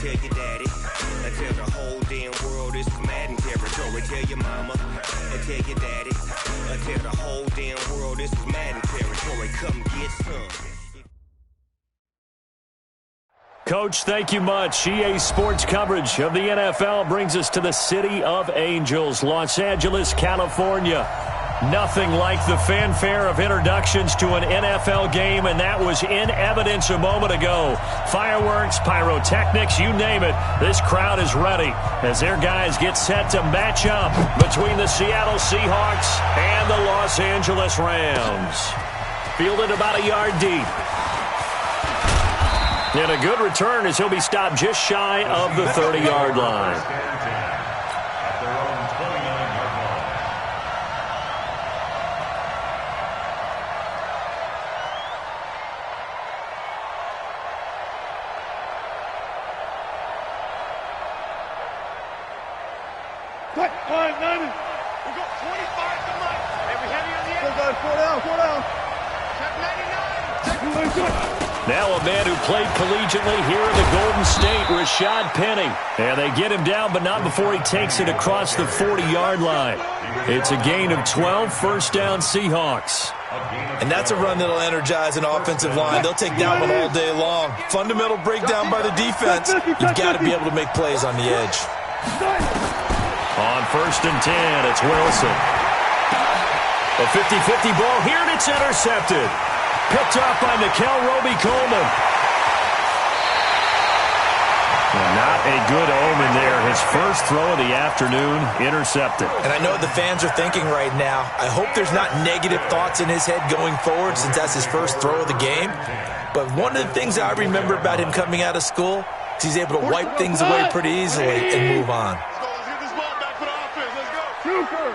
tell your daddy. I tell the whole damn world this is Madden territory. Tell your mama. I tell your daddy. I tell the whole damn world this is Madden territory. Come get some. Coach, thank you much. EA Sports coverage of the NFL brings us to the City of Angels, Los Angeles, California. Nothing like the fanfare of introductions to an NFL game, and that was in evidence a moment ago. Fireworks, pyrotechnics, you name it. This crowd is ready as their guys get set to match up between the Seattle Seahawks and the Los Angeles Rams. Fielded about a yard deep. And a good return as he'll be stopped just shy of the 30-yard line. We got 25 to Mike. And we heavy on the end. 4 down. Check 99. Now a man who played collegiately here in the Golden State, Rashad Penny. And they get him down, but not before he takes it across the 40-yard line. It's a gain of 12, first down Seahawks. And that's a run that'll energize an offensive line. They'll take that one all day long. Fundamental breakdown by the defense. You've got to be able to make plays on the edge. On first and 10, it's Wilson. A 50-50 ball here, and it's intercepted. Picked up by Nickel Roby-Coleman. Well, not a good omen there. His first throw of the afternoon, intercepted. And I know what the fans are thinking right now. I hope there's not negative thoughts in his head going forward since that's his first throw of the game. But one of the things I remember about him coming out of school is he's able to wipe things away pretty easily and move on. Let's get this ball back for the offense. Let's go. Trooper.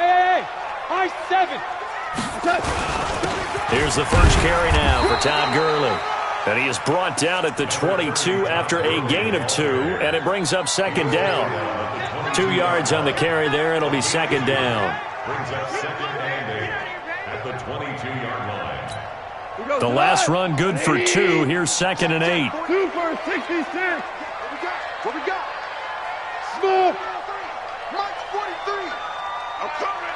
Hey, high 7. Here's the first carry now for Todd Gurley. And he is brought down at the 22 after a gain of 2, and it brings up second down. 2 yards on the carry there, and it'll be second down. Brings up second and 8 at the 22-yard line. The last run good for 2. Here's second and 8. 2 for 66. What we got? Smoke. Mike's 43. I'm coming.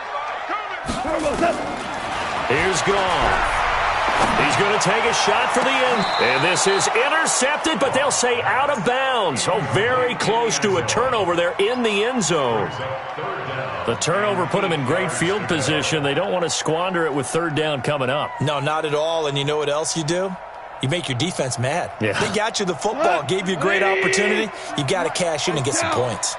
Here's Goff. He's going to take a shot for the end. And this is intercepted, but they'll say out of bounds. Oh, very close to a turnover there in the end zone. The turnover put them in great field position. They don't want to squander it with third down coming up. No, not at all. And you know what else you do? You make your defense mad. Yeah. They got you the football, gave you a great opportunity. You got to cash in and get some points.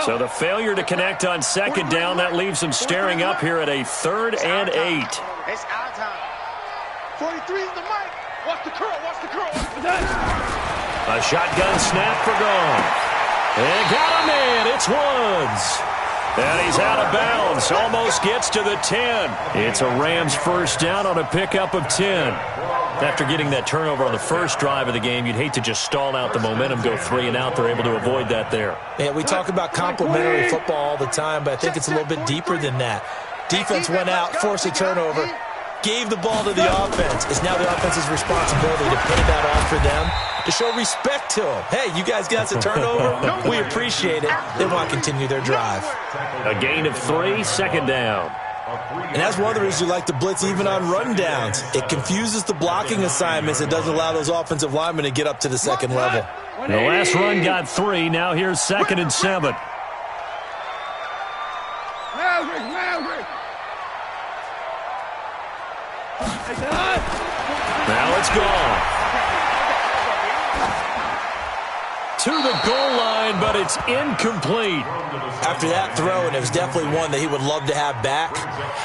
So the failure to connect on second down, that leaves them staring up here at a 3rd and 8. It's our time. 43 is the mic. Watch the curl. A shotgun snap for Goff. And got him in. It's Woods. And he's out of bounds. Almost gets to the 10. It's a Rams first down on a pickup of 10. After getting that turnover on the first drive of the game, you'd hate to just stall out the momentum, go 3 and out. They're able to avoid that there. Yeah, we talk about complementary football all the time, but I think it's a little bit deeper than that. Defense went out, forced a turnover, gave the ball to the offense. It's now the offense's responsibility to pay that off for them, to show respect to them. Hey, you guys got us a turnover. We appreciate it. They want to continue their drive. A gain of 3, second down. And that's one of the reasons you like to blitz even on rundowns. It confuses the blocking assignments. It doesn't allow those offensive linemen to get up to the second level. The last run got 3. Now here's 2nd and 7. Maverick. Now it's gone. To the goal line, but it's incomplete. After that throw, and it was definitely one that he would love to have back,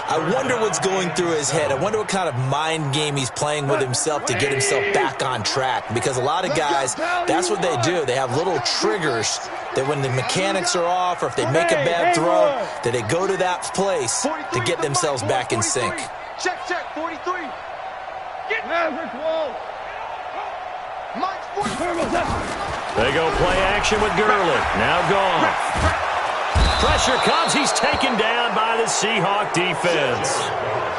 I wonder what's going through his head. I wonder what kind of mind game he's playing with himself to get himself back on track. Because a lot of guys, that's what they do. They have little triggers that when the mechanics are off or if they make a bad throw, that they go to that place to get themselves back in sync. Check, 43. Get Maverick wall. Mike's 43. They go play action with Gurley. Now Goff. Pressure comes. He's taken down by the Seahawk defense.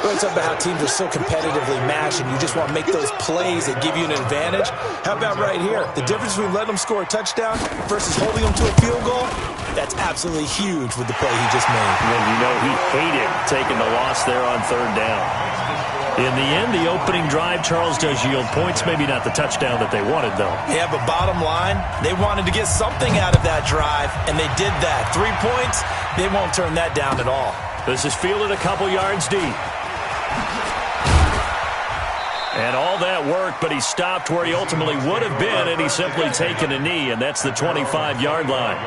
We're talking about how teams are so competitively matched, and you just want to make those plays that give you an advantage. How about right here? The difference between letting them score a touchdown versus holding them to a field goal, that's absolutely huge with the play he just made. And you know he hated taking the loss there on third down. In the end, the opening drive, Charles, does yield points. Maybe not the touchdown that they wanted, though. Yeah, but bottom line, they wanted to get something out of that drive, and they did that. 3 points, they won't turn that down at all. This is fielded a couple yards deep. And all that work, but he stopped where he ultimately would have been, and he's simply taken a knee, and that's the 25-yard line.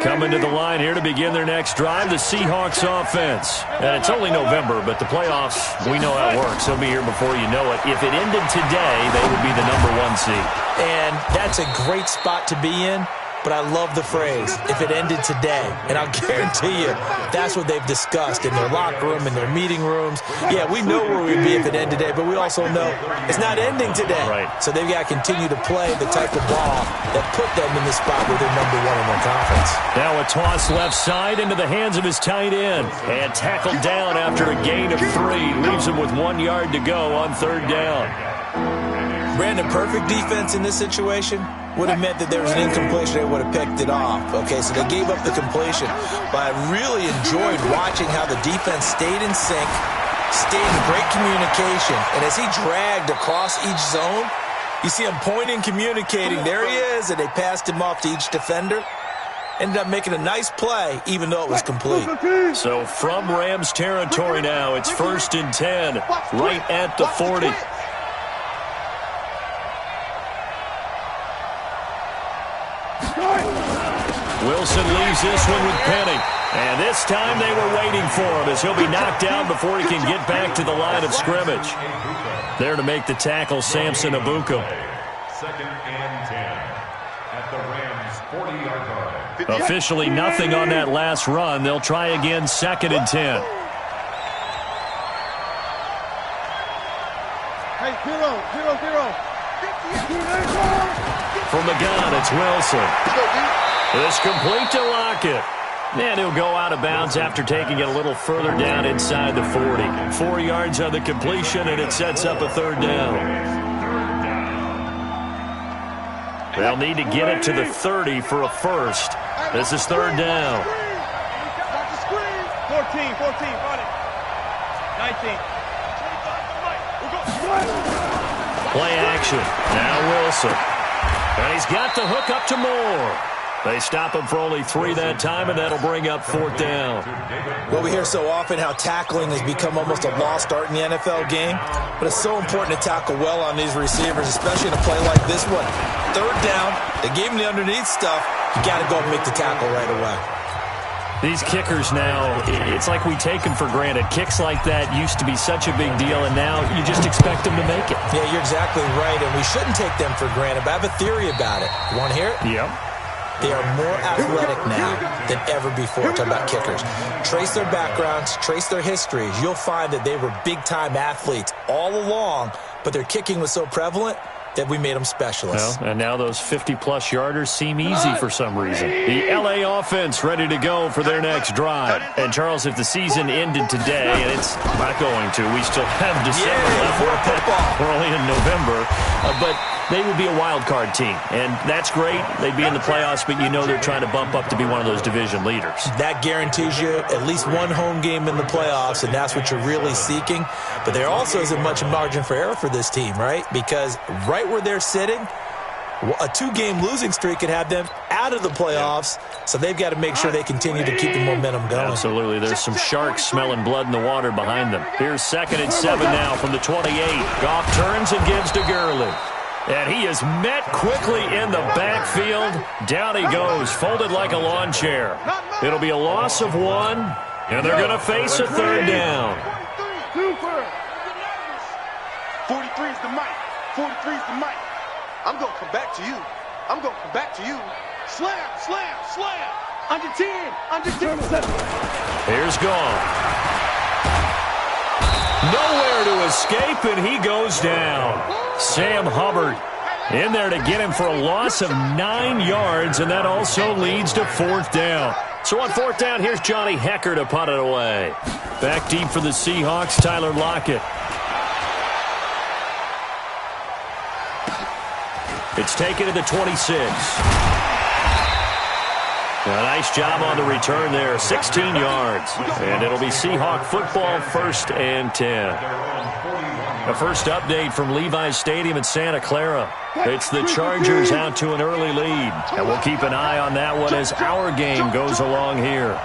Coming to the line here to begin their next drive, the Seahawks offense. And it's only November, but the playoffs, we know how it works. They'll be here before you know it. If it ended today, they would be the #1 seed. And that's a great spot to be in. But I love the phrase, if it ended today. And I'll guarantee you, that's what they've discussed in their locker room, in their meeting rooms. Yeah, we know where we'd be if it ended today, but we also know it's not ending today. Right. So they've got to continue to play the type of ball that put them in the spot where they're #1 in their conference. Now a toss left side into the hands of his tight end. And tackled down after a gain of 3. Leaves him with 1 yard to go on third down. Brandon, perfect defense in this situation would have meant that there was an incompletion. They would have picked it off. Okay, so they gave up the completion. But I really enjoyed watching how the defense stayed in sync, stayed in great communication. And as he dragged across each zone, you see him pointing, communicating. There he is, and they passed him off to each defender. Ended up making a nice play, even though it was complete. So from Rams territory now, it's 1st and 10, right at the 40. Wilson leaves this one with Penny. And this time they were waiting for him as he'll be knocked out before he can get back to the line of scrimmage. There to make the tackle, Samson Abuka. 2nd and 10 at the Rams' 40-yard line. Officially nothing on that last run. They'll try again, 2nd and 10. Hey, 0-0-0. From the gun, it's Wilson. It's complete to Lockett. And he'll go out of bounds after taking it a little further down inside the 40. 4 yards on the completion, and it sets up a third down. They'll need to get it to the 30 for a first. This is third down. 14, got it. 19. Play action. Now Wilson. And he's got the hook up to Moore. They stop him for only 3 that time, and that'll bring up 4th down. Well, we hear so often how tackling has become almost a lost art in the NFL game, but it's so important to tackle well on these receivers, especially in a play like this one. Third down, they gave him the underneath stuff. You got to go and make the tackle right away. These kickers now, it's like we take them for granted. Kicks like that used to be such a big deal, and now you just expect them to make it. Yeah, you're exactly right, and we shouldn't take them for granted, but I have a theory about it. You want to hear it? Yep. They are more athletic now than ever before. Talking about kickers. Trace their backgrounds, trace their histories. You'll find that they were big-time athletes all along, but their kicking was so prevalent that we made them specialists. Well, and now those 50-plus yarders seem easy for some reason. The L.A. offense ready to go for their next drive. And, Charles, if the season ended today, and it's not going to, we still have December left. We're only in November. But they would be a wild card team, and that's great. They'd be in the playoffs, but you know they're trying to bump up to be one of those division leaders. That guarantees you at least one home game in the playoffs, and that's what you're really seeking. But there also isn't much margin for error for this team, right? Because right where they're sitting, a 2-game losing streak could have them out of the playoffs, so they've got to make sure they continue to keep the momentum going. Absolutely. There's some sharks smelling blood in the water behind them. Here's 2nd and 7 now from the 28. Goff turns and gives to Gurley. And he is met quickly in the backfield. Down he goes, folded like a lawn chair. It'll be a loss of 1, and they're going to face a third down. 43 is the mic. 43 is the mic. I'm going to come back to you. I'm going to come back to you. Slam, slam, slam. Under 10, under 10. Here's Goff. Nowhere to escape, and he goes down. Sam Hubbard In there to get him for a loss of 9 yards, and that also leads to 4th down. So on 4th down, here's Johnny Hecker to punt it away. Back deep for the Seahawks, Tyler Lockett. It's taken to the 26. A nice job on the return there, 16 yards. And it'll be Seahawk football, 1st and 10. A first update from Levi's Stadium in Santa Clara. It's the Chargers out to an early lead. And we'll keep an eye on that one as our game goes along here.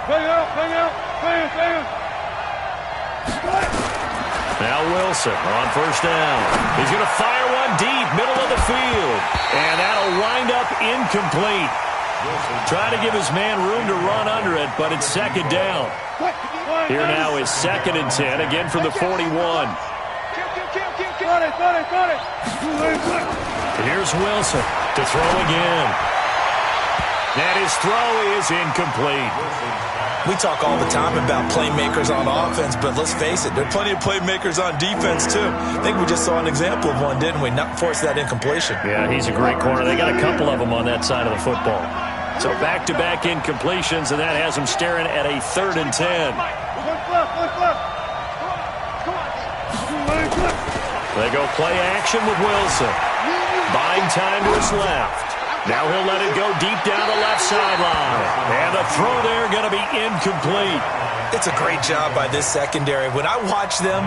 Now Wilson on 1st down. He's going to fire one deep, middle of the field. And that'll wind up incomplete. Trying to give his man room to run under it, but it's 2nd down. Here now is 2nd and 10, again from the 41. Here's Wilson to throw again. And his throw is incomplete. We talk all the time about playmakers on offense, but let's face it, there are plenty of playmakers on defense, too. I think we just saw an example of one, didn't we? Not force that incompletion. Yeah, he's a great corner. They got a couple of them on that side of the football. So back-to-back incompletions, and that has him staring at a 3rd and 10. They go play action with Wilson. Buying time to his left. Now he'll let it go deep down the left sideline. And the throw there going to be incomplete. It's a great job by this secondary. When I watch them,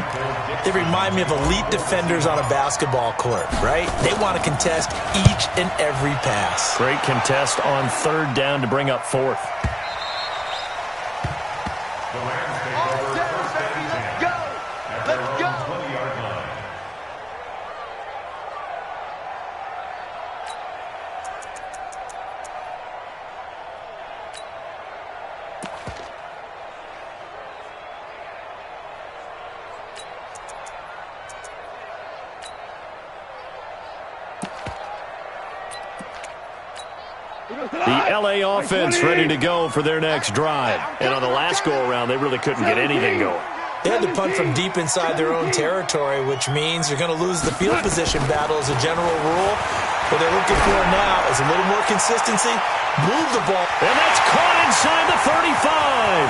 they remind me of elite defenders on a basketball court, right? They want to contest each and every pass. Great contest on 3rd down to bring up 4th. The L.A. offense ready to go for their next drive. And on the last go-around, they really couldn't get anything going. They had to punt from deep inside their own territory, which means you're going to lose the field position battle as a general rule. What they're looking for now is a little more consistency. Move the ball. And that's caught inside the 35.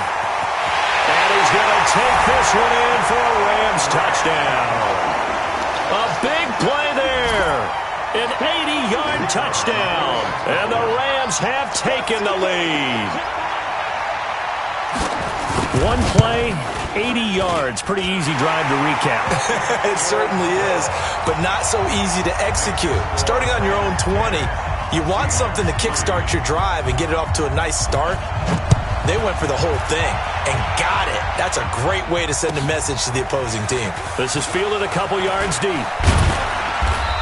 And he's going to take this one in for a Rams touchdown. A big play there. An 80-yard touchdown. And the Rams have taken the lead. One play, 80 yards. Pretty easy drive to recap. It certainly is, but not so easy to execute. Starting on your own 20, you want something to kickstart your drive and get it off to a nice start. They went for the whole thing and got it. That's a great way to send a message to the opposing team. This is fielded a couple yards deep.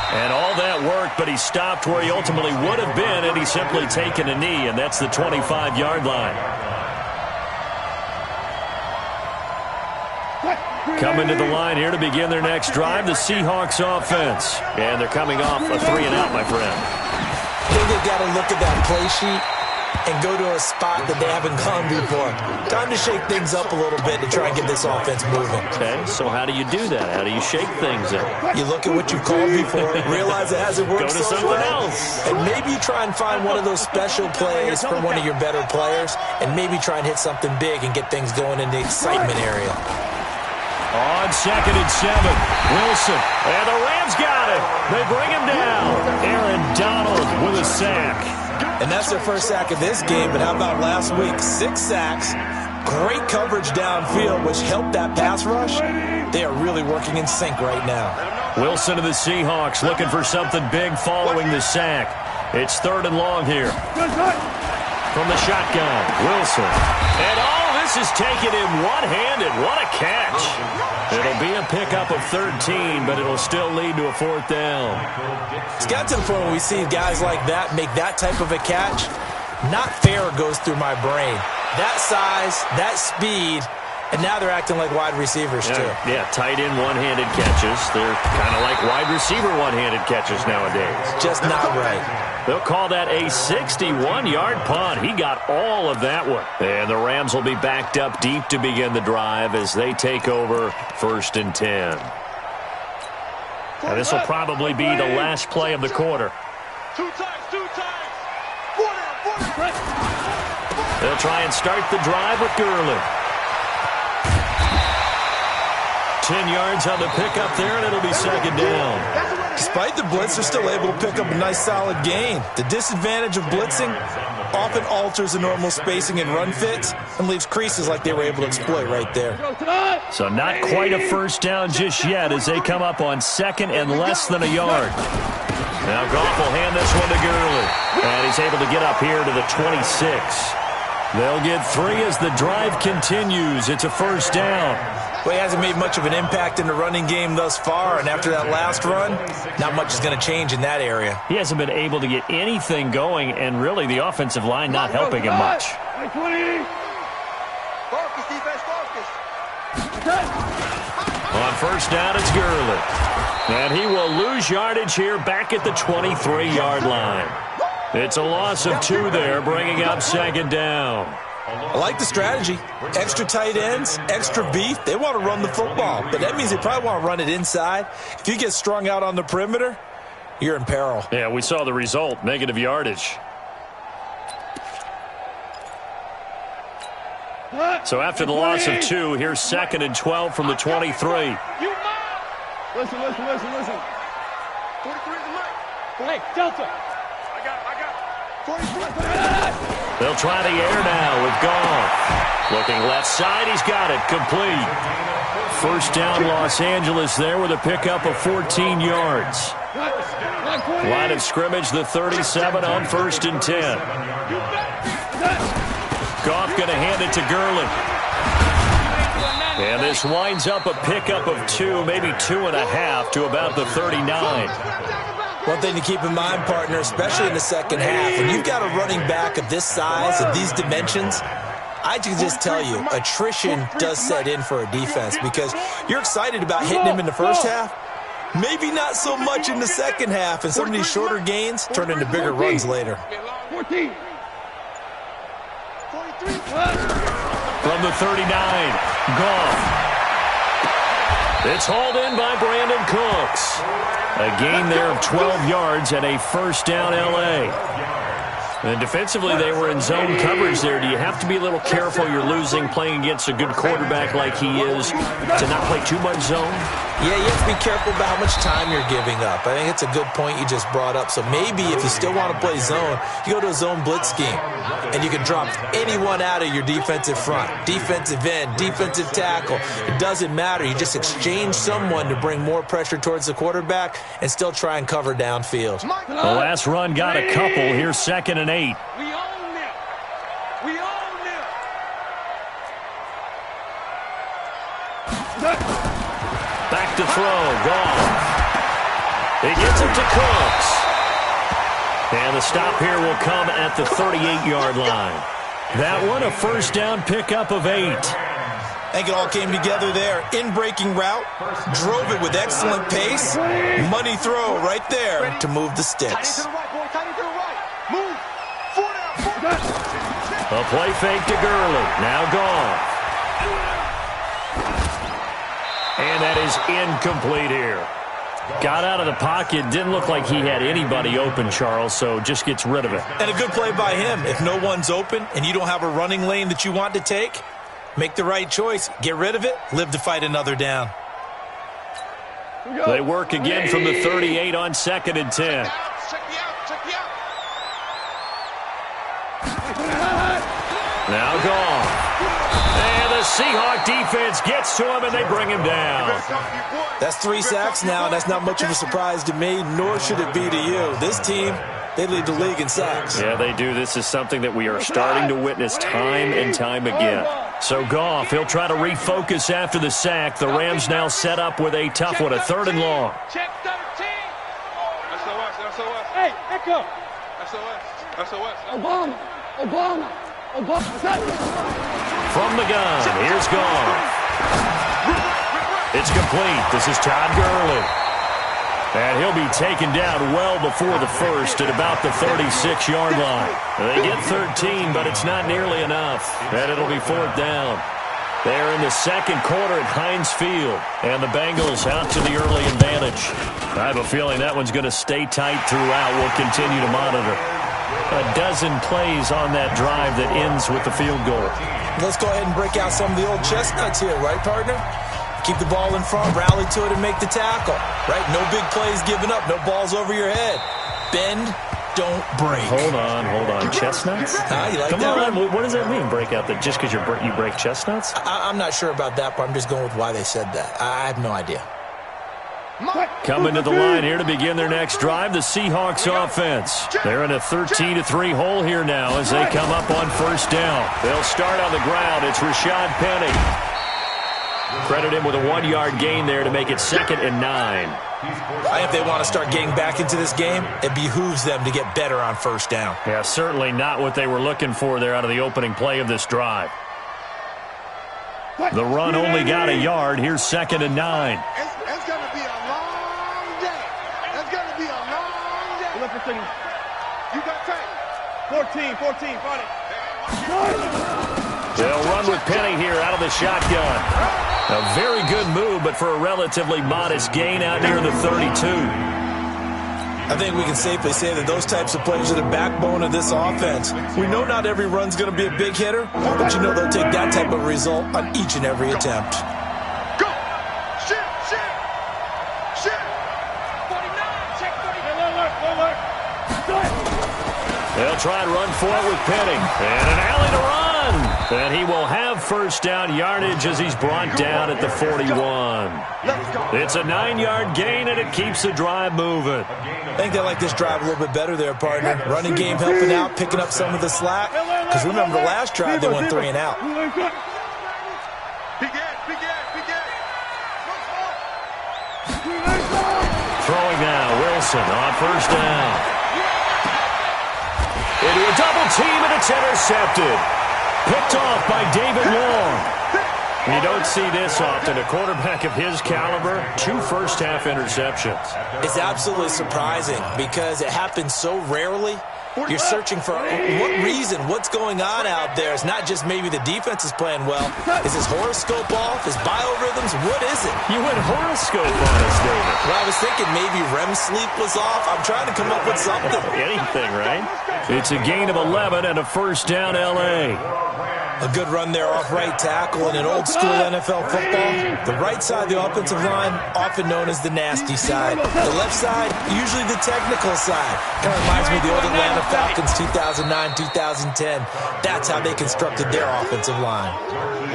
And all that worked, but he stopped where he ultimately would have been, and he's simply taken a knee, and that's the 25-yard line. Coming to the line here to begin their next drive, the Seahawks offense. And they're coming off a 3-and-out, my friend. I think they've got to look at that play sheet and go to a spot that they haven't gone before. Time to shake things up a little bit to try and get this offense moving. Okay, so how do you do that? How do you shake things up? You look at what you've called before, realize it hasn't worked so well, else. and maybe you try and find one of those special plays from one of your better players, and maybe try and hit something big and get things going in the excitement area. On 2nd and 7, Wilson. And the Rams got it. They bring him down. Aaron Donald with a sack. And that's their first sack of this game, but how about last week? 6 sacks, great coverage downfield, which helped that pass rush. They are really working in sync right now. Wilson of the Seahawks looking for something big following the sack. It's 3rd and long here. From the shotgun, Wilson. And this is taken in one-handed. What a catch. It'll be a pickup of 13, but it'll still lead to a 4th down. It's got to the point where we see guys like that make that type of a catch. Not fair goes through my brain. That size, that speed, and now they're acting like wide receivers too. Yeah, tight end one-handed catches. They're kind of like wide receiver one-handed catches nowadays. Just not right. They'll call that a 61-yard punt. He got all of that one. And the Rams will be backed up deep to begin the drive as they take over 1st and 10. And this will probably be the last play of the quarter. Two times. 4 down. They'll try and start the drive with Gurley. 10 yards on the pickup there, and it'll be second down. Despite the blitz, they're still able to pick up a nice solid gain. The disadvantage of blitzing often alters the normal spacing and run fits and leaves creases like they were able to exploit right there. So not quite a first down just yet as they come up on second and less than a yard. Now Goff will hand this one to Gurley. And he's able to get up here to the 26. They'll get 3 as the drive continues. It's a first down. Well, he hasn't made much of an impact in the running game thus far, and after that last run, not much is going to change in that area. He hasn't been able to get anything going, and really the offensive line not helping him much. Focus, defense, focus. On first down, it's Gurley. And he will lose yardage here back at the 23-yard line. It's a loss of 2 there, bringing up second down. I like the strategy. Extra tight ends, extra beef. They want to run the football, but that means they probably want to run it inside. If you get strung out on the perimeter, you're in peril. Yeah, we saw the result, negative yardage. So after the loss of 2, here's second and 12 from the 23. Listen. 43 is the mic. Hey, Delta. I got it. 43. They'll try the air now with Goff. Looking left side, he's got it, complete. First down, Los Angeles there with a pickup of 14 yards. Line of scrimmage, the 37 on first and 10. Goff going to hand it to Gurley. And this winds up a pickup of 2, maybe 2.5 to about the 39. One thing to keep in mind, partner, especially in the second half, when you've got a running back of this size, of these dimensions, I can just tell you, attrition does set in for a defense because you're excited about hitting him in the first half, maybe not so much in the second half, and some of these shorter gains turn into bigger runs later. 14. 43. From the 39, Goff. It's hauled in by Brandon Cooks. A gain there of 12 yards and a first down L.A. And defensively, they were in zone coverage there. Do you have to be a little careful you're losing playing against a good quarterback like he is to not play too much zone? Yeah, you have to be careful about how much time you're giving up. I think it's a good point you just brought up. So maybe if you still want to play zone, you go to a zone blitz scheme. And you can drop anyone out of your defensive front. Defensive end, defensive tackle. It doesn't matter. You just exchange someone to bring more pressure towards the quarterback and still try and cover downfield. The last run got a couple. Here's second and 8. We own them. We own them. Back to throw. Goff. He gets it to Cooks. And the stop here will come at the 38-yard line. That one a first down pickup of 8. I think it all came together there. In-breaking route, drove it with excellent pace. Money throw right there to move the sticks. Tight end to the right, boy. Tight end to the right. Move. 4 down. 4 down. A play fake to Gurley. Now Goff. And that is incomplete here. Got out of the pocket. Didn't look like he had anybody open, Charles, so just gets rid of it. And a good play by him. If no one's open and you don't have a running lane that you want to take, make the right choice. Get rid of it. Live to fight another down. They work again from the 38 on second and 10. Check me out. Now Goff. And the Seahawk defense gets to him, and they bring him down. That's 3 sacks now, and that's not much of a surprise to me, nor should it be to you. This team, they lead the league in sacks. Yeah, they do. This is something that we are starting to witness time and time again. So Goff, he'll try to refocus after the sack. The Rams now set up with a tough one, a 3rd and long. Check 13. SOS. Hey, Echo. SOS. Obama. From the gun, here's Goff. It's complete. This is Todd Gurley. And he'll be taken down well before the first at about the 36-yard line. They get 13, but it's not nearly enough. And it'll be 4th down. They're in the second quarter at Heinz Field, and the Bengals out to the early advantage. I have a feeling that one's going to stay tight throughout. We'll continue to monitor. A dozen plays on that drive that ends with the field goal. Let's go ahead and break out some of the old chestnuts here, right, partner? Keep the ball in front, rally to it, and make the tackle, right? No big plays given up, no balls over your head. Bend, don't break. Hold on. Chestnuts? You like Come that on, one? what does that mean, break out? That just because you break chestnuts? I'm not sure about that, but I'm just going with why they said that. I have no idea. Coming to the line here to begin their next drive, the Seahawks offense. They're in a 13-3 hole here now as they come up on first down. They'll start on the ground. It's Rashad Penny. Credit him with a 1-yard gain there to make it 2nd and 9. I think if they want to start getting back into this game, it behooves them to get better on first down. Yeah, certainly not what they were looking for there out of the opening play of this drive. The run only got a yard. Here's 2nd and 9. It's going to be a long day. It's going to be a long day. Look for signal. You got tape. 14, fight it. They'll run with Penny here out of the shotgun. A very good move, but for a relatively modest gain out near the 32. I think we can safely say that those types of plays are the backbone of this offense. We know not every run's going to be a big hitter, but you know they'll take that type of result on each and every attempt. Go. Shift. 49, check 49. Alert. They'll try and run for it with Penny. And an alley to run. And he will have first down yardage as he's brought down at the 41. It's a 9-yard gain, and it keeps the drive moving. I think they like this drive a little bit better there, partner. Running game helping out, picking up some of the slack. Because remember, the last drive they went 3 and out. Throwing now, Wilson on first down. Into a double team, and it's intercepted. Picked off by David Long. You don't see this often. A quarterback of his caliber, 2 first-half interceptions. It's absolutely surprising because it happens so rarely. You're searching for what reason, what's going on out there. It's not just maybe the defense is playing well. Is his horoscope off? His biorhythms? What is it? You went horoscope on us, David. Well, I was thinking maybe REM sleep was off. I'm trying to come up with something. Anything, right? It's a gain of 11 and a first down, L.A. A good run there off right tackle in an old-school NFL football. The right side of the offensive line, often known as the nasty side. The left side, usually the technical side. Kind of reminds me of the old Atlanta Falcons 2009, 2010. That's how they constructed their offensive line.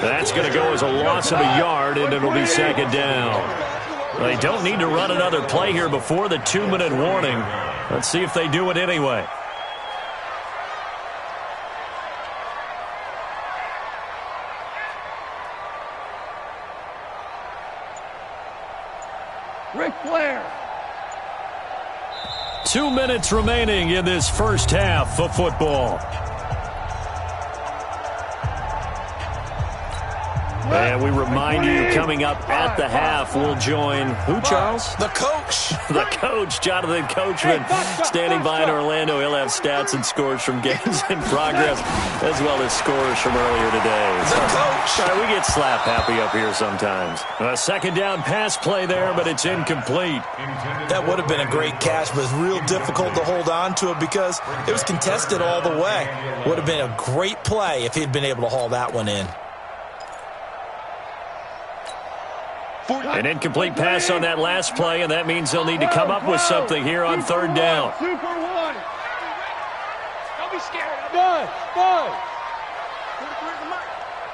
That's going to go as a loss of a yard, and it'll be 2nd down. They don't need to run another play here before the 2-minute warning. Let's see if they do it anyway. Ric Flair. 2 minutes remaining in this first half of football. And we remind you, coming up at the half, we'll join who, Charles? The coach. The coach, Jonathan Coachman, standing by in Orlando. He'll have stats and scores from games in progress, as well as scores from earlier today. The coach. All right, we get slap happy up here sometimes. A 2nd down pass play there, but it's incomplete. That would have been a great catch, but it's real difficult to hold on to it because it was contested all the way. Would have been a great play if he'd been able to haul that one in. An incomplete pass on that last play, and that means they'll need to come up with something here on 3rd down. 2 for 1. Don't be scared. Good.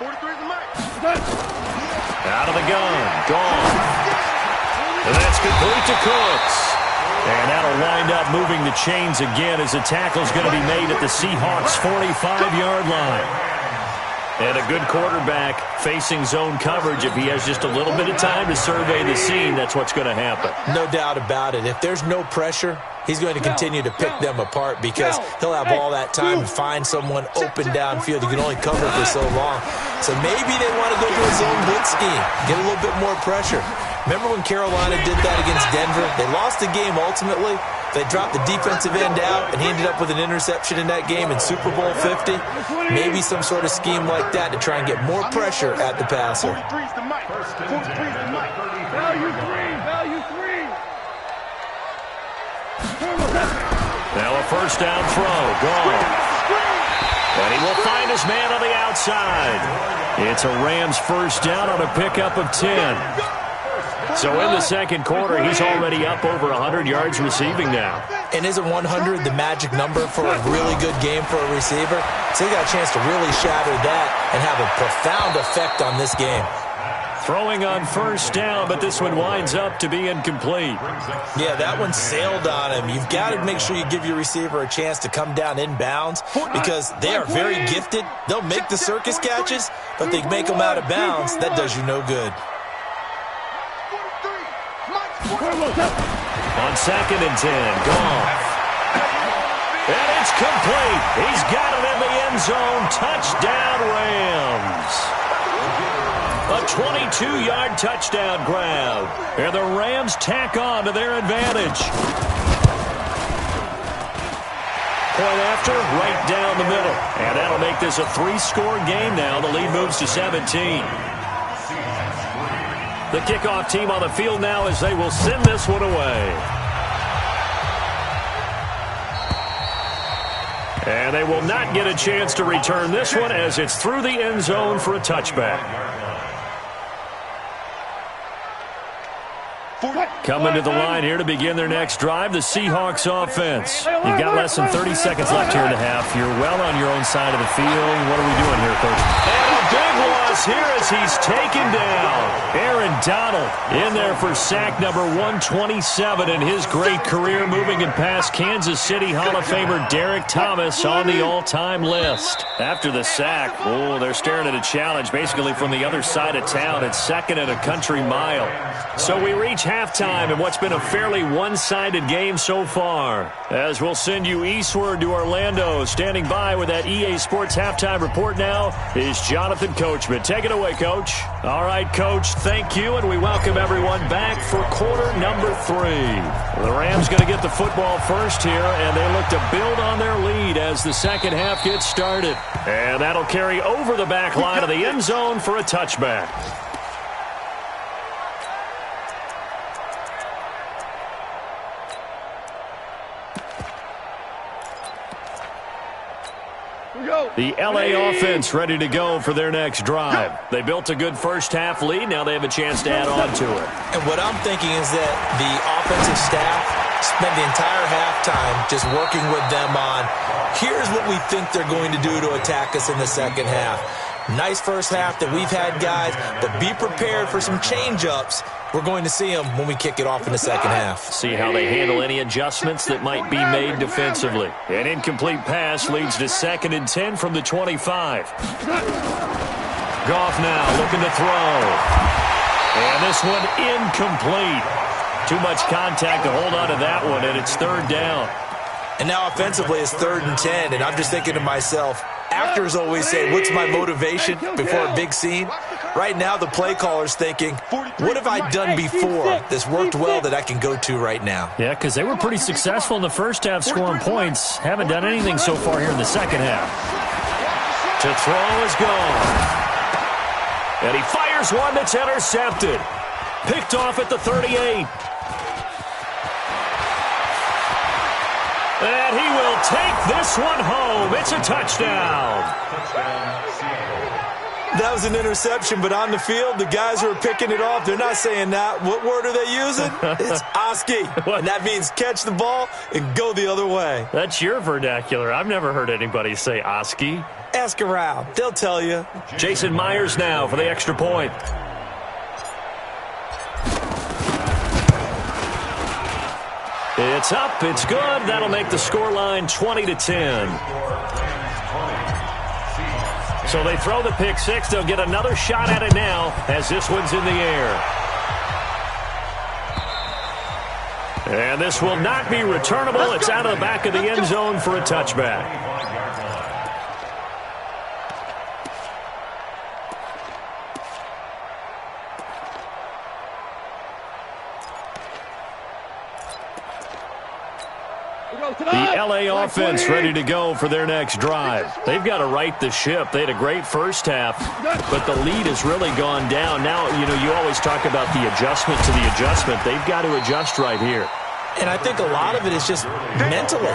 43's the mic. Out of the gun. Gone. And that's complete to Cooks. And that'll wind up moving the chains again as the tackle's going to be made at the Seahawks' 45-yard line. And a good quarterback facing zone coverage. If he has just a little bit of time to survey the scene, that's what's going to happen. No doubt about it. If there's no pressure, he's going to continue to pick them apart because he'll have all that time to find someone open downfield. You can only cover for so long. So maybe they want to go to a zone blitz scheme, get a little bit more pressure. Remember when Carolina did that against Denver? They lost the game ultimately, If they dropped the defensive end out and he ended up with an interception in that game in Super Bowl 50, maybe some sort of scheme like that to try and get more pressure at the passer. 43's the mic. 43's the mic. Value three. Value three. Now a first down throw. Gone. And he will find his man on the outside. It's a Rams first down on a pickup of 10. So in the second quarter, he's already up over 100 yards receiving now. And isn't 100 the magic number for a really good game for a receiver? So he got a chance to really shatter that and have a profound effect on this game. Throwing on first down, but this one winds up to be incomplete. Yeah, that one sailed on him. You've got to make sure you give your receiver a chance to come down inbounds because they are very gifted. They'll make the circus catches, but they make them out of bounds. That does you no good. On second and 10, Goff. And it's complete. He's got it in the end zone. Touchdown, Rams. A 22-yard touchdown grab. And the Rams tack on to their advantage. Point after, right down the middle. And that'll make this a 3-score game now. The lead moves to 17. The kickoff team on the field now as they will send this one away. And they will not get a chance to return this one as it's through the end zone for a touchback. Coming to the line here to begin their next drive, the Seahawks offense. You've got less than 30 seconds left here in the half. You're well on your own side of the field. What are we doing here, Coach? And a big loss here as he's taken down. Aaron Donald in there for sack number 127 in his great career, moving and past Kansas City Hall of Famer Derek Thomas on the all-time list. After the sack, they're staring at a challenge basically from the other side of town. It's second and a country mile. So we reach halftime in what's been a fairly one-sided game so far. As we'll send you eastward to Orlando. Standing by with that EA Sports halftime report now is Jonathan Coachman. Take it away, Coach. All right, Coach, thank you, and we welcome everyone back for quarter number 3. The Rams going to get the football first here, and they look to build on their lead as the second half gets started. And that'll carry over the back line of the end zone for a touchback. The L.A. offense ready to go for their next drive. They built a good first-half lead. Now they have a chance to add on to it. And what I'm thinking is that the offensive staff spent the entire halftime just working with them on, here's what we think they're going to do to attack us in the second half. Nice first half that we've had, guys, but be prepared for some change-ups. We're going to see them when we kick it off in the second half. See how they handle any adjustments that might be made defensively. An incomplete pass leads to second and 10 from the 25. Goff now looking to throw. And this one incomplete. Too much contact to hold on to that one, and it's third down. And now offensively it's 3rd and 10, and I'm just thinking to myself, actors always say, what's my motivation before a big scene? Right now the play caller's thinking, what have I done before that's worked well that I can go to right now? Yeah, because they were pretty successful in the first half scoring points. Haven't done anything so far here in the second half. To throw is gone. And he fires one that's intercepted. Picked off at the 38. And he will take this one home. It's a touchdown. That was an interception, but on the field, the guys who are picking it off, they're not saying that. What word are they using? It's Oski. And that means catch the ball and go the other way. That's your vernacular. I've never heard anybody say Oski. Ask around. They'll tell you. Jason Myers now for the extra point. It's up. It's good. That'll make the scoreline 20-10. So they throw the pick six. They'll get another shot at it now as this one's in the air. And this will not be returnable. It's out of the back of the end zone for a touchback. The LA offense ready to go for their next drive. They've got to right the ship. They had a great first half, but the lead has really gone down. Now, you always talk about the adjustment to the adjustment. They've got to adjust right here. And I think a lot of it is just mentally.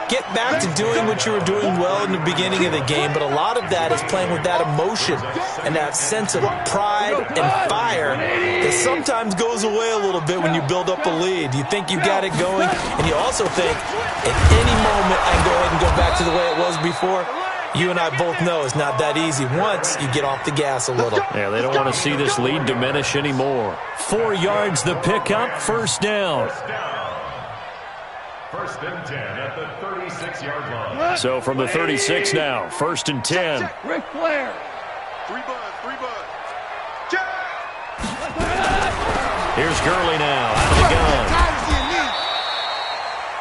Get back to doing what you were doing well in the beginning of the game, but a lot of that is playing with that emotion and that sense of pride and fire that sometimes goes away a little bit when you build up a lead. You think you got it going, and you also think at any moment I can go ahead and go back to the way it was before. You and I both know it's not that easy once you get off the gas a little. Yeah, they don't want to see this lead diminish anymore. 4 yards the pickup, first down. First and 10 at the 36-yard line. So from the 36 now, first and 10. Ric Flair. 3 buds. Here's Gurley now, out of the gun.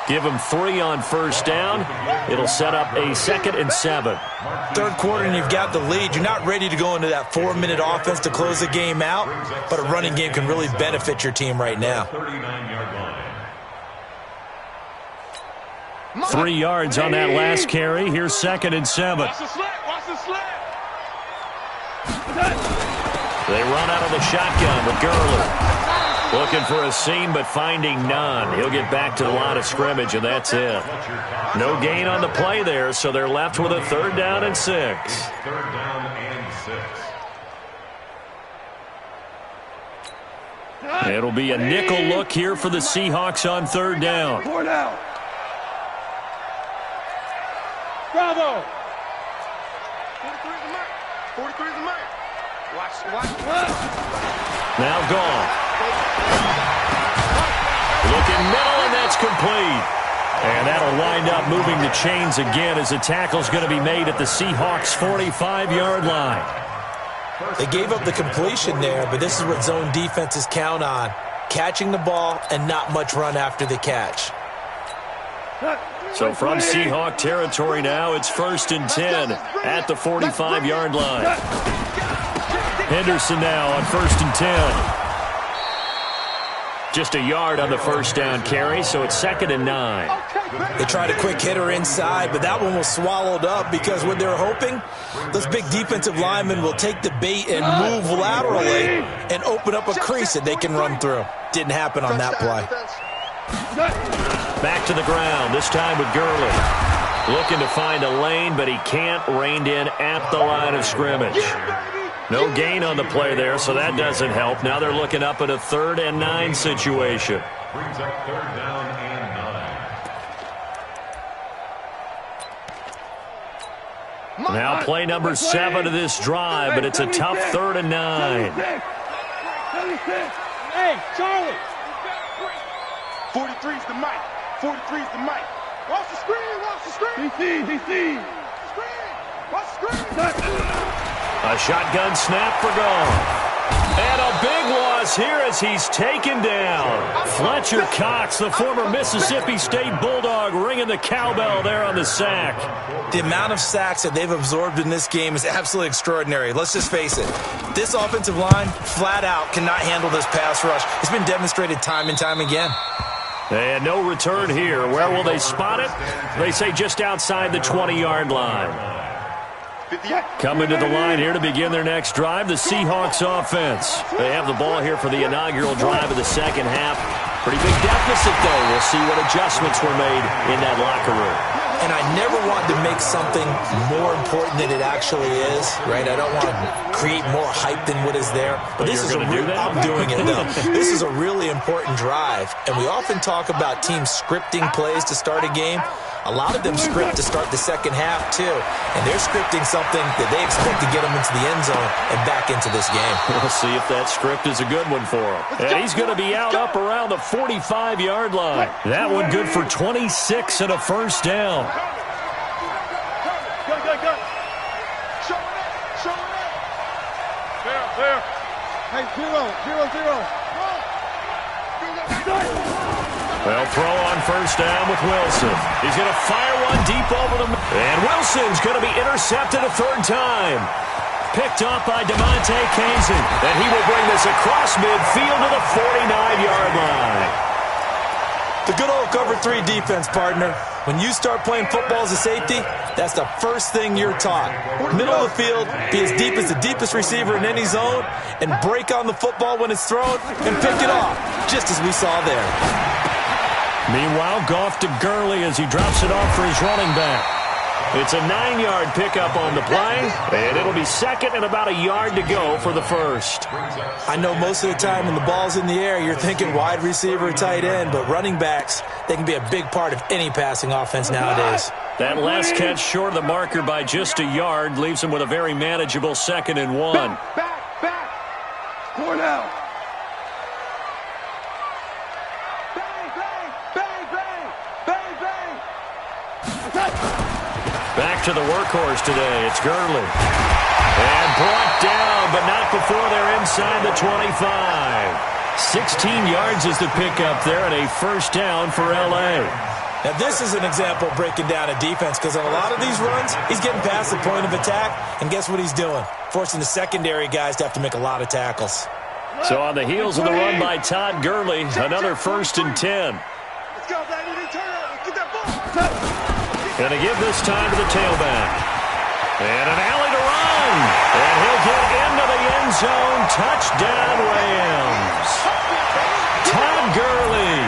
Give him 3 on first down. It'll set up a 2nd and 7. Third quarter and you've got the lead. You're not ready to go into that 4-minute offense to close the game out, but a running game can really benefit your team right now. 39-yard line. 3 yards on that last carry. Here's 2nd and 7. Watch the slant. They run out of the shotgun with Gurley. Looking for a seam, but finding none. He'll get back to the line of scrimmage, and that's it. No gain on the play there, so they're left with a 3rd down and 6. 3rd down and 6. It'll be a nickel look here for the Seahawks on 3rd down. Bravo. 43 is the mark. Watch. Now gone. Looking middle, and that's complete. And that'll wind up moving the chains again as the tackle's going to be made at the Seahawks' 45-yard line. They gave up the completion there, but this is what zone defenses count on. Catching the ball and not much run after the catch. So from Seahawk territory now, it's 1st and 10 at the 45-yard line. Henderson now on 1st and 10. Just a yard on the first down carry, so it's 2nd and 9. They tried a quick hitter inside, but that one was swallowed up because what they're hoping, those big defensive linemen will take the bait and move laterally and open up a crease that they can run through. Didn't happen on that play. Back to the ground, this time with Gurley. Looking to find a lane, but he can't. Reined in at the line of scrimmage. No gain on the play there, so that doesn't help. Now they're looking up at a 3rd and 9 situation. Brings up 3rd down and 9. Now play number 7 of this drive, but it's a tough 3rd and 9. Hey, Charlie. 43's the mic. 43's the mic. Watch the screen. He sees. Watch the screen. A shotgun snap for gone. And a big loss here as he's taken down. Fletcher Cox, the former Mississippi State Bulldog, ringing the cowbell there on the sack. The amount of sacks that they've absorbed in this game is absolutely extraordinary. Let's just face it. This offensive line, flat out, cannot handle this pass rush. It's been demonstrated time and time again. And no return here. Where will they spot it? They say just outside the 20-yard line. Coming to the line here to begin their next drive, the Seahawks offense. They have the ball here for the inaugural drive of the second half. Pretty big deficit, though. We'll see what adjustments were made in that locker room. And I never want to make something more important than it actually is, right? I don't want to create more hype than what is there. But this is I'm doing it, though. This is a really important drive. And we often talk about teams scripting plays to start a game. A lot of them script to start the second half, too. And they're scripting something that they expect to get them into the end zone and back into this game. We'll see if that script is a good one for him. And he's going to be out up around the 45-yard line. That one good for 26 and a first down. Go. Show it up. Fair. Hey, 0. Well, throw on first down with Wilson. He's going to fire one deep over the middle. And Wilson's going to be intercepted a 3rd time. Picked off by DeMonte Kazin. And he will bring this across midfield to the 49-yard line. The good old cover 3 defense, partner. When you start playing football as a safety, that's the first thing you're taught. Middle of the field, be as deep as the deepest receiver in any zone, and break on the football when it's thrown and pick it off, just as we saw there. Meanwhile, Goff to Gurley as he drops it off for his running back. It's a 9-yard pickup on the play, and it'll be second and about a yard to go for the first. I know most of the time when the ball's in the air, you're thinking wide receiver or tight end, but running backs, they can be a big part of any passing offense nowadays. That last catch short of the marker by just a yard leaves him with a very manageable 2nd and 1. Back. Score now. Back to the workhorse today. It's Gurley. And brought down, but not before they're inside the 25. 16 yards is the pickup there, and a first down for L.A. Now, this is an example of breaking down a defense, because on a lot of these runs, he's getting past the point of attack, and guess what he's doing? Forcing the secondary guys to have to make a lot of tackles. So on the heels of the run by Todd Gurley, another 1st and 10. Let's go, baby. Turn around. Get that ball. Going to give this time to the tailback. And an alley to run. And he'll get into the end zone. Touchdown, Rams. Todd Gurley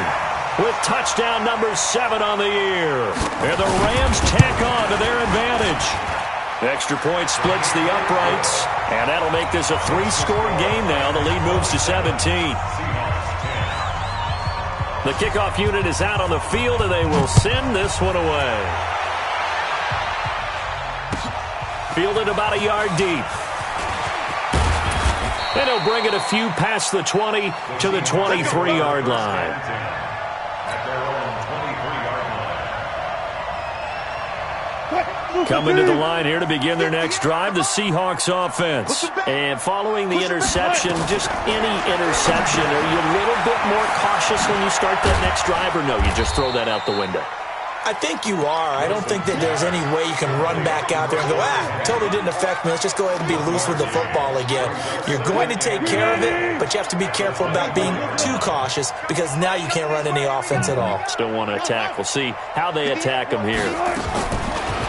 with touchdown number 7 on the year. And the Rams tack on to their advantage. Extra point splits the uprights. And that'll make this a 3-score game now. The lead moves to 17. The kickoff unit is out on the field, and they will send this one away. Fielded about a yard deep. And he'll bring it a few past the 20 to the 23-yard line. Coming to the line here to begin their next drive, the Seahawks offense. And following the interception, just any interception, are you a little bit more cautious when you start that next drive, or no, you just throw that out the window? I think you are. I don't think that there's any way you can run back out there and go, totally didn't affect me. Let's just go ahead and be loose with the football again. You're going to take care of it, but you have to be careful about being too cautious, because now you can't run any offense at all. Still want to attack. We'll see how they attack them here.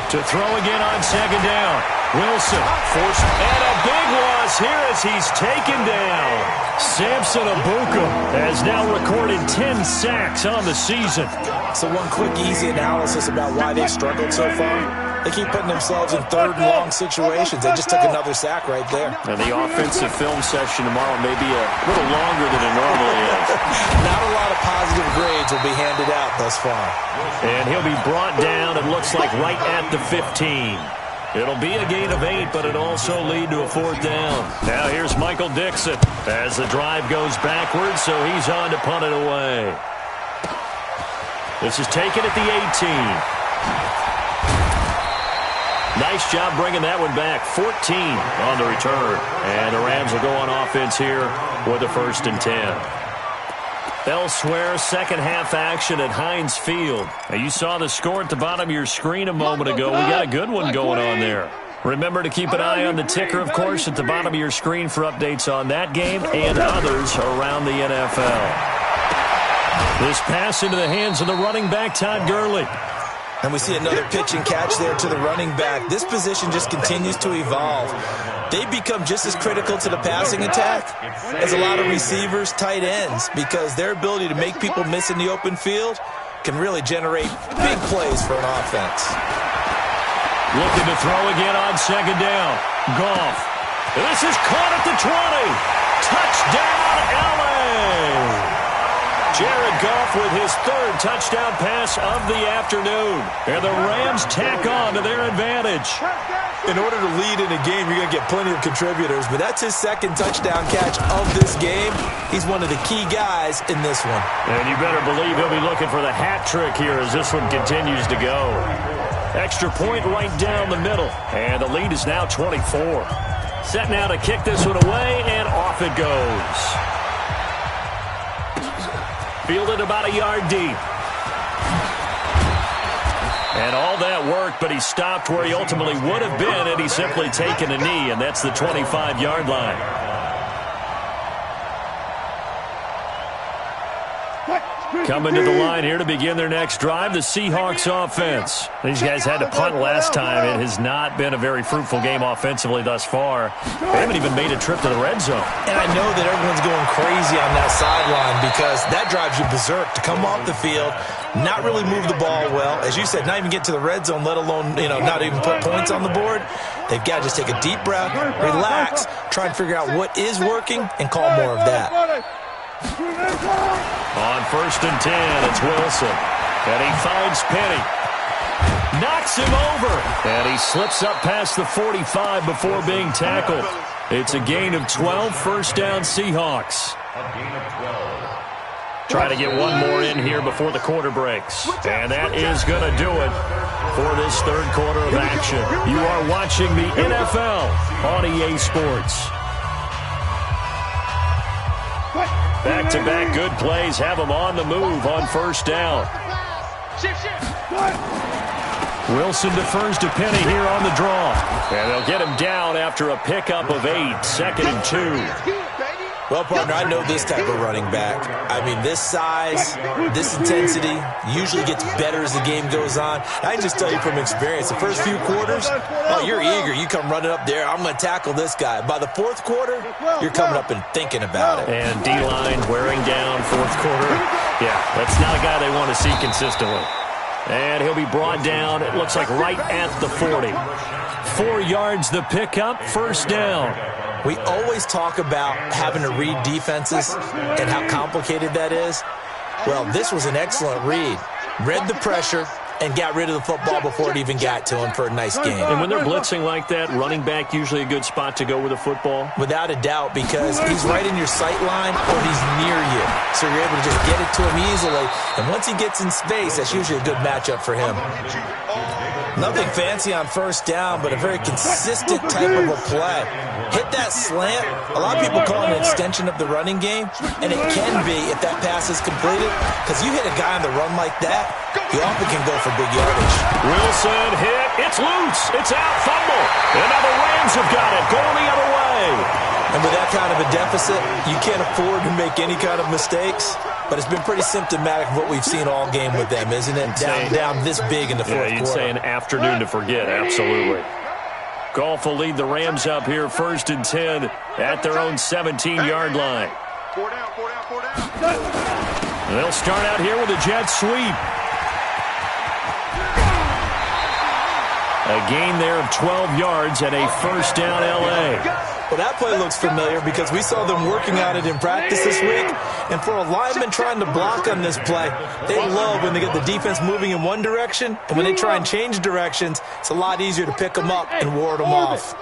To throw again on 2nd down. Wilson forced, and a big loss here as he's taken down. Samson Abuka has now recorded 10 sacks on the season. So one quick, easy analysis about why they've struggled so far. They keep putting themselves in 3rd and long situations. They just took another sack right there. And the offensive film session tomorrow may be a little longer than it normally is. Not a lot of positive grades will be handed out thus far. And he'll be brought down, it looks like, right at the 15. It'll be a gain of 8, but it'll also lead to a 4th down. Now here's Michael Dixon as the drive goes backwards, so he's on to punt it away. This is taken at the 18. Nice job bringing that one back. 14 on the return. And the Rams will go on offense here with a 1st and 10. Elsewhere, second half action at Heinz Field. Now, you saw the score at the bottom of your screen a moment ago. We got a good one going on there. Remember to keep an eye on the ticker, of course, at the bottom of your screen for updates on that game and others around the NFL. This pass into the hands of the running back, Todd Gurley. And we see another pitch and catch there to the running back. This position just continues to evolve. They become just as critical to the passing attack as a lot of receivers, tight ends, because their ability to make people miss in the open field can really generate big plays for an offense. Looking to throw again on 2nd down. Goff. This is caught at the 20. Touchdown, L.A. Jared Goff with his 3rd touchdown pass of the afternoon. And the Rams tack on to their advantage. In order to lead in a game, you're going to get plenty of contributors, but that's his 2nd touchdown catch of this game. He's one of the key guys in this one. And you better believe he'll be looking for the hat trick here as this one continues to go. Extra point right down the middle. And the lead is now 24. Set now to kick this one away, and off it goes. Fielded about a yard deep. And all that worked, but he stopped where he ultimately would have been had he simply taken a knee, and that's the 25-yard line. Coming to the line here to begin their next drive, the Seahawks offense. These guys had to punt last time. It has not been a very fruitful game offensively thus far. They haven't even made a trip to the red zone. And I know that everyone's going crazy on that sideline because that drives you berserk to come off the field, not really move the ball well. As you said, not even get to the red zone, let alone, not even put points on the board. They've got to just take a deep breath, relax, try and figure out what is working, and call more of that. On 1st and 10, it's Wilson. And he finds Penny. Knocks him over. And he slips up past the 45 before being tackled. It's a gain of 12, first down Seahawks. Try to get one more in here before the quarter breaks. And that is going to do it for this third quarter of action. You are watching the NFL on EA Sports. Back-to-back good plays have them on the move on first down. Wilson defers to Penny here on the draw. And they'll get him down after a pickup of 8, 2nd and 2. Well, partner, I know this type of running back. I mean, this size, this intensity usually gets better as the game goes on. I can just tell you from experience, the first few quarters, you're eager. You come running up there, I'm going to tackle this guy. By the fourth quarter, you're coming up and thinking about it. And D-line wearing down fourth quarter. Yeah, that's not a guy they want to see consistently. And he'll be brought down, it looks like right at the 40. 4 yards the pickup, first down. We always talk about having to read defenses and how complicated that is. Well, this was an excellent read. Read the pressure and got rid of the football before it even got to him for a nice game. And when they're blitzing like that, running back usually a good spot to go with the football? Without a doubt, because he's right in your sight line or he's near you. So you're able to just get it to him easily. And once he gets in space, that's usually a good matchup for him. Nothing fancy on first down, but a very consistent type of a play. Hit that slant. A lot of people call it an extension of the running game, and it can be if that pass is completed, because you hit a guy on the run like that, he often can go for big yardage. Wilson hit. It's loose. It's out. Fumble. And now the Rams have got it. Going the other way. And with that kind of a deficit, you can't afford to make any kind of mistakes. But it's been pretty symptomatic of what we've seen all game with them, isn't it? Down this big in the fourth quarter. You'd say an afternoon to forget, absolutely. Goff will lead the Rams up here, 1st and 10 at their own 17-yard line. 4 down, 4 down, 4 down. They'll start out here with a jet sweep. A gain there of 12 yards and a first down L.A. Well, that play looks familiar because we saw them working on it in practice this week. And for a lineman trying to block on this play, they love when they get the defense moving in one direction. And when they try and change directions, it's a lot easier to pick them up and ward them off.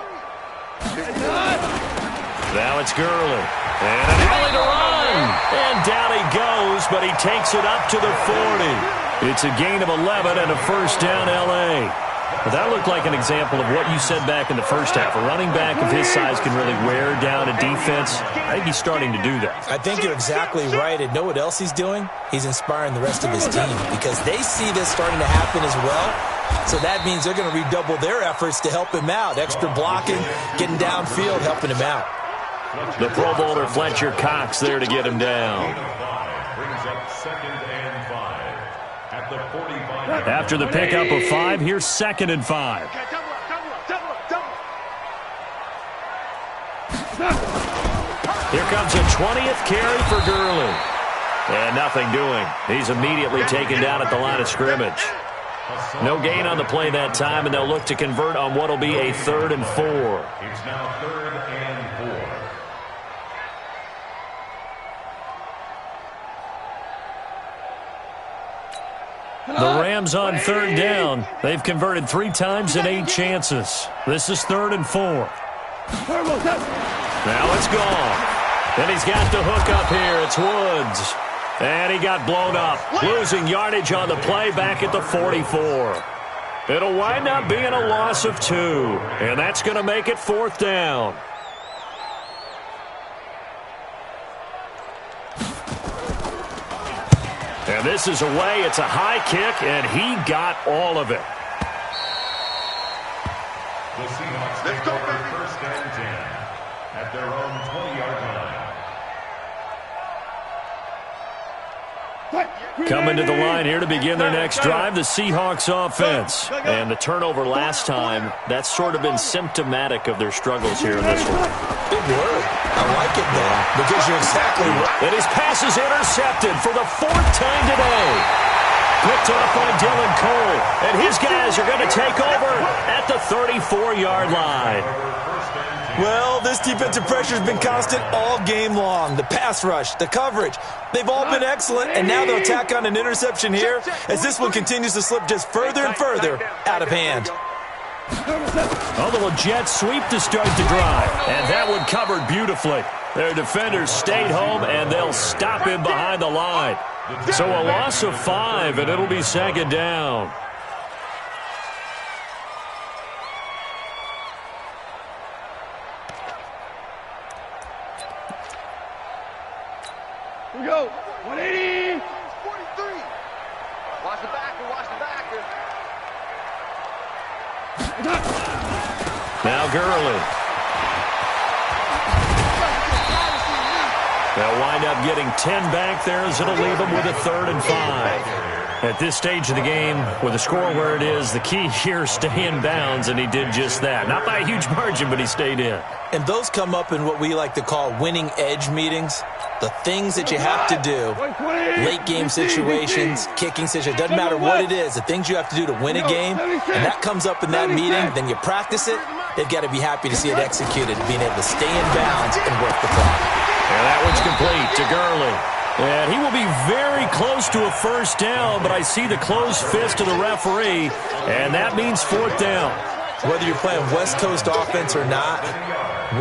Now it's Gurley. And an alley to run. And down he goes, but he takes it up to the 40. It's a gain of 11 and a first down L.A. But that looked like an example of what you said back in the first half. A running back of his size can really wear down a defense. I think he's starting to do that. I think you're exactly right. And know what else he's doing? He's inspiring the rest of his team because they see this starting to happen as well. So that means they're going to redouble their efforts to help him out. Extra blocking, getting downfield, helping him out. The Pro Bowler Fletcher Cox there to get him down. Brings up 2nd and 5 at the 45. After the pickup of 5, here's 2nd and 5. Here comes a 20th carry for Gurley. And nothing doing. He's immediately taken down at the line of scrimmage. No gain on the play that time, and they'll look to convert on what will be a 3rd and 4. It's now 3rd and 4. The Rams on 3rd down. They've converted 3 times in 8 chances. This is 3rd and 4. Now it's gone. And he's got the hook up here. It's Woods. And he got blown up. Losing yardage on the play back at the 44. It'll wind up being a loss of 2. And that's going to make it 4th down. And this is away. It's a high kick, and he got all of it. The Seahawks take over 1st and 10 at their own 20-yard line. Coming to the line here to begin their next drive, the Seahawks offense. And the turnover last time, that's sort of been symptomatic of their struggles here in this one. Big word. I like it, though, because you're exactly right. And his pass is intercepted for the 4th time today. Picked off by Dylan Cole. And his guys are going to take over at the 34-yard line. Well, this defensive pressure has been constant all game long. The pass rush, the coverage, they've all been excellent, and now they'll tack on an interception here as this one continues to slip just further and further out of hand. A jet sweep to start the drive, and that one covered beautifully. Their defenders stayed home, and they'll stop him behind the line. So a loss of 5, and it'll be 2nd down. Here we go. 180. 43. Watch the backer. Watch the backer. Now Gurley. They'll wind up getting 10 back there as it'll leave them with a 3rd and 5. At this stage of the game, with the score where it is, the key here, stay in bounds, and he did just that. Not by a huge margin, but he stayed in. And those come up in what we like to call winning edge meetings. The things that you have to do, late game situations, kicking situations, doesn't matter what it is, the things you have to do to win a game, and that comes up in that meeting, then you practice it, they've got to be happy to see it executed, being able to stay in bounds and work the clock. And that one's complete to Gurley. And he will be very close to a 1st down, but I see the closed fist of the referee, and that means 4th down. Whether you're playing West Coast offense or not,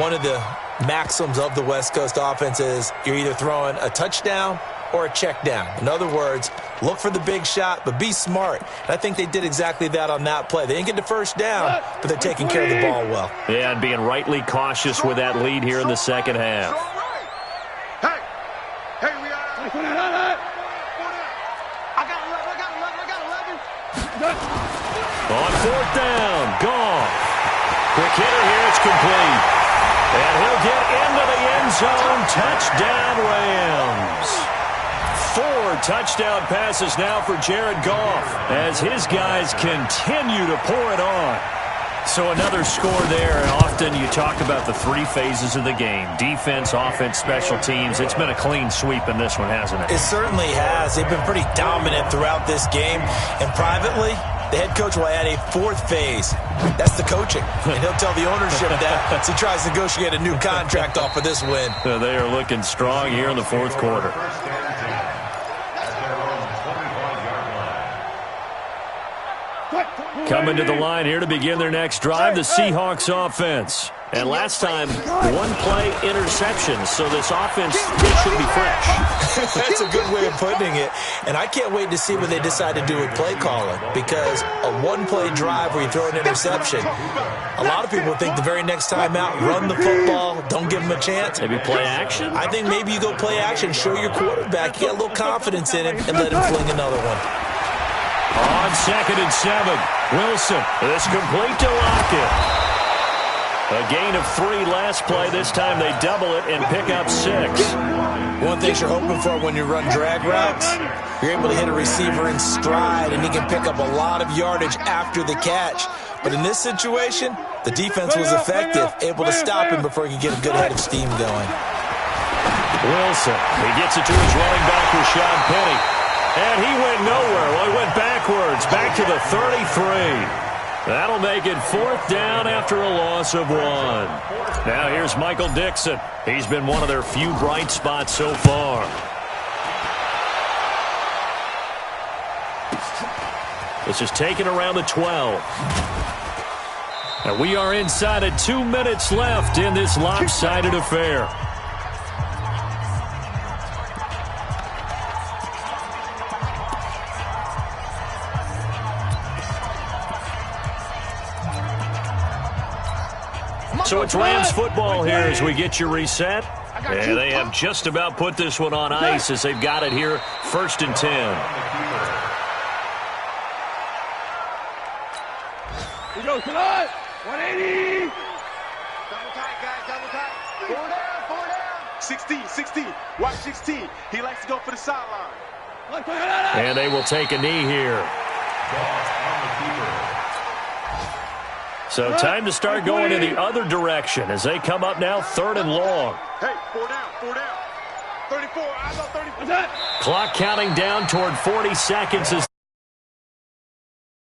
one of the maxims of the West Coast offense is you're either throwing a touchdown or a check down. In other words, look for the big shot, but be smart. And I think they did exactly that on that play. They didn't get the 1st down, but they're taking care of the ball well. Yeah, and being rightly cautious with that lead here in the 2nd half. Hey, we are. I got 11. On 4th down, Goff. Quick hitter here, it's complete. And he'll get into the end zone. Touchdown, Rams. 4 touchdown passes now for Jared Goff as his guys continue to pour it on. So another score there, and often you talk about the 3 phases of the game. Defense, offense, special teams. It's been a clean sweep in this one, hasn't it? It certainly has. They've been pretty dominant throughout this game. And privately, the head coach will add a 4th phase. That's the coaching. And he'll tell the ownership that as he tries to negotiate a new contract off of this win. They are looking strong here in the 4th quarter. Coming to the line here to begin their next drive, the Seahawks offense. And last time, 1-play interception, so this offense should be fresh. That's a good way of putting it. And I can't wait to see what they decide to do with play calling, because a 1-play drive where you throw an interception, a lot of people think the very next time out, run the football, don't give them a chance. Maybe play action? I think maybe you go play action, show your quarterback, you got a little confidence in him, and let him fling another one. On 2nd and 7, Wilson. This complete to Lockett. A gain of 3 last play. This time they double it and pick up 6. One thing you're hoping for when you run drag routes, you're able to hit a receiver in stride, and he can pick up a lot of yardage after the catch. But in this situation, the defense was effective, able to stop him before he could get a good head of steam going. Wilson, he gets it to his running back, Rashad Penny. And he went nowhere. Well, he went backwards, back to the 33. That'll make it 4th down after a loss of 1. Now here's Michael Dixon. He's been one of their few bright spots so far. This is taken around the 12. And we are inside of 2 minutes left in this lopsided affair. So it's Rams football here as we get you reset. And they have just about put this one on ice as they've got it here, 1st and 10. Here we go, tonight. 180. Double tight, guys, double tight. 4 down. 16. Watch 16. He likes to go for the sideline. And they will take a knee here. So time to start going in the other direction as they come up now 3rd and long. Hey, 4 down, 4 down. 34, I got 34. Clock counting down toward 40 seconds as